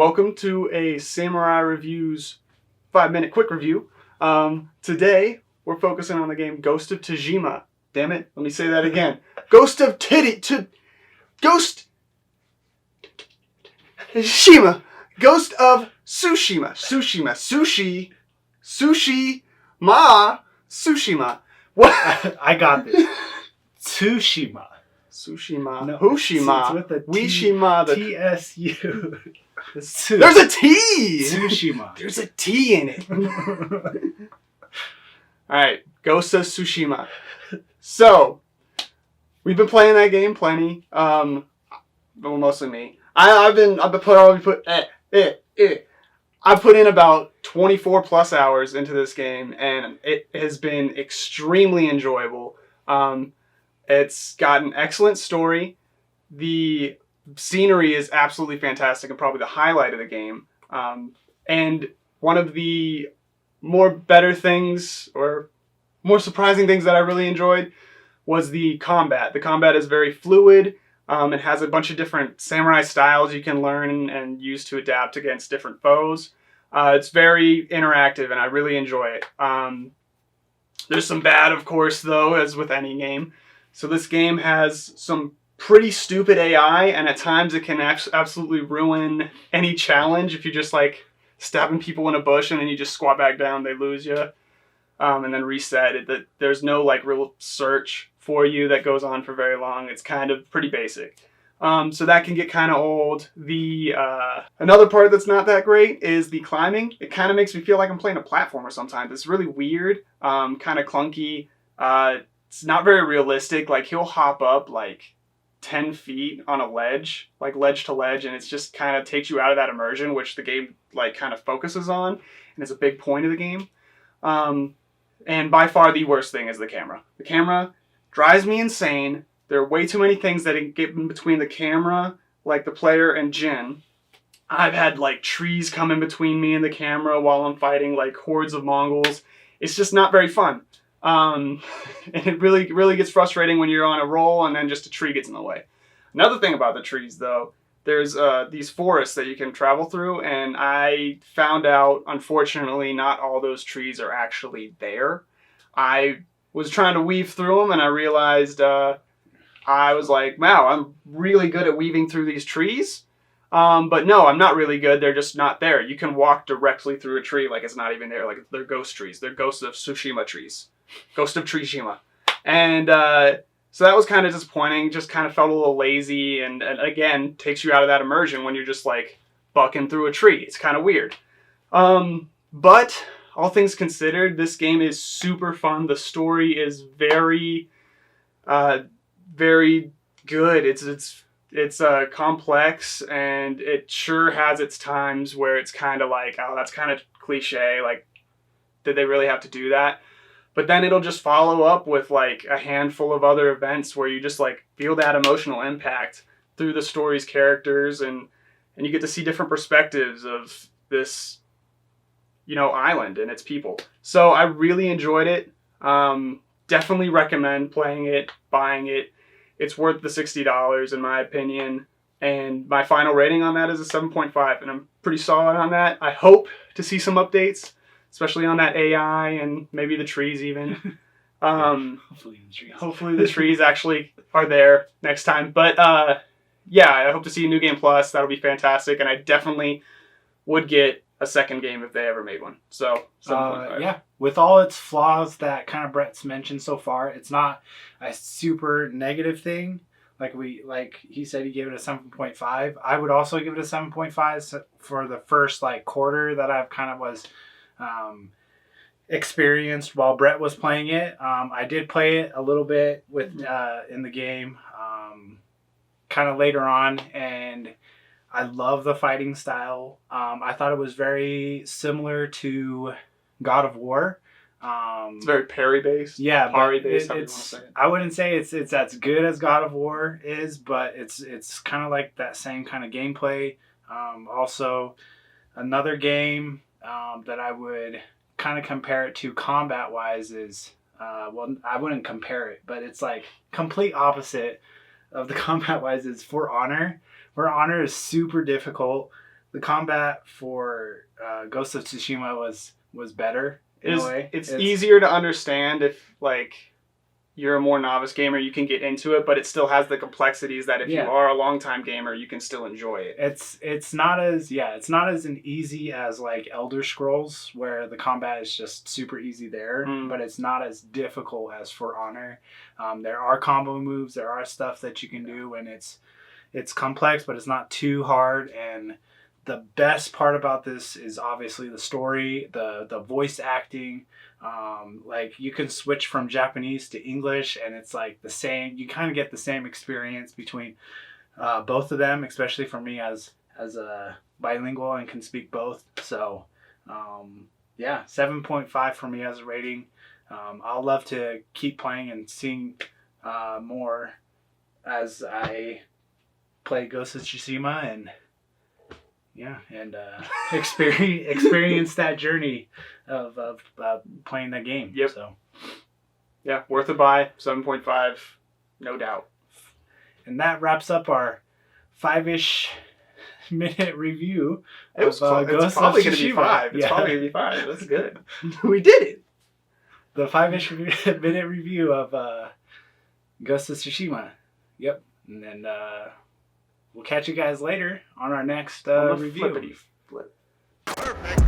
Welcome to a Samurai Reviews 5-minute quick review. Today, we're focusing on the game Ghost of Tsushima. Damn it, let me say that again. Ghost of Tsushima. Ghost of Tsushima. Tsushima. What? I got this. Tsushima. No, Hushima. It's with the Wishima. TSU. There's a T! Tsushima. There's a T in it. Alright, Ghost of Tsushima. So, we've been playing that game plenty. Well, mostly me. I've put in about 24 plus hours into this game, and it has been extremely enjoyable. It's got an excellent story. The scenery is absolutely fantastic and probably the highlight of the game. And one of the better things or more surprising things that I really enjoyed was the combat. The combat is very fluid. It has a bunch of different samurai styles you can learn and use to adapt against different foes. It's very interactive and I really enjoy it. There's some bad, of course, though, as with any game. So this game has some pretty stupid AI, and at times it can absolutely ruin any challenge. If you just like stabbing people in a bush and then you just squat back down, they lose you, and then reset. There's no like real search for you that goes on for very long. It's kind of pretty basic. So that can get kind of old. Another part that's not that great is the climbing. It kind of makes me feel like I'm playing a platformer sometimes. It's really weird, kind of clunky. It's not very realistic. Like he'll hop up like 10 feet on a ledge, like ledge to ledge, and it's just kind of takes you out of that immersion, which the game like kind of focuses on, and is a big point of the game. And by far the worst thing is the camera. The camera drives me insane. There are way too many things that get in between the camera, like the player and Jin. I've had like trees come in between me and the camera while I'm fighting like hordes of Mongols. It's just not very fun. And it really gets frustrating when you're on a roll and then just a tree gets in the way. Another thing about the trees, though, there's these forests that you can travel through, and I found out, unfortunately, not all those trees are actually there. I was trying to weave through them, and I realized I was like, wow, I'm really good at weaving through these trees. But no, I'm not really good. They're just not there. You can walk directly through a tree like it's not even there. Like they're ghost trees. They're Ghost of Tsushima trees. Ghost of Tsushima. And so that was kind of disappointing. Just kind of felt a little lazy. And again, takes you out of that immersion when you're just like bucking through a tree. It's kind of weird. But all things considered, this game is super fun. The story is very, very good. It's complex, and it sure has its times where it's kind of like, oh, that's kind of cliche. Like, did they really have to do that? But then it'll just follow up with like a handful of other events where you just like feel that emotional impact through the story's characters, and you get to see different perspectives of this, island and its people. So I really enjoyed it. Definitely recommend playing it, buying it. It's worth the $60 in my opinion. And my final rating on that is a 7.5, and I'm pretty solid on that. I hope to see some updates, especially on that AI and maybe the trees even. Hopefully the trees actually are there next time. But yeah, I hope to see a New Game Plus. That'll be fantastic, and I definitely would get a second game if they ever made one. So 7.5. Yeah, with all its flaws that kind of Brett's mentioned so far, it's not a super negative thing. Like he said, he gave it a 7.5. I would also give it a 7.5 for the first like quarter that I've kind of was experienced while Brett was playing it. I did play it a little bit with in the game kind of later on, and I love the fighting style. I thought it was very similar to God of War. It's very parry based. Yeah, parry based. I wouldn't say it's as good as God of War is, but it's kind of like that same kind of gameplay. Also, another game that I would kind of compare it to combat wise is well, I wouldn't compare it, but it's like complete opposite of the combat wise is For Honor. For Honor is super difficult, the combat for Ghost of Tsushima was better in a way. It's easier to understand if like you're a more novice gamer, you can get into it, but it still has the complexities that if you are a longtime gamer, you can still enjoy it. It's not as an easy as like Elder Scrolls, where the combat is just super easy there, but it's not as difficult as For Honor. There are combo moves, there are stuff that you can do, and it's complex, but it's not too hard. And the best part about this is obviously the story, the voice acting. Like you can switch from Japanese to English, and it's like the same. You kind of get the same experience between both of them, especially for me as a bilingual and can speak both. So 7.5 for me as a rating. I'll love to keep playing and seeing more as I play Ghost of Tsushima and experience that journey of playing that game. Yep. So yeah, worth a buy. 7.5, no doubt. And that wraps up our 5-ish minute review. It's probably going to be 5. It's probably going to be 5. That's good. We did it. The 5-ish minute review of Ghost of Tsushima. Yep. And then we'll catch you guys later on our next review. Perfect.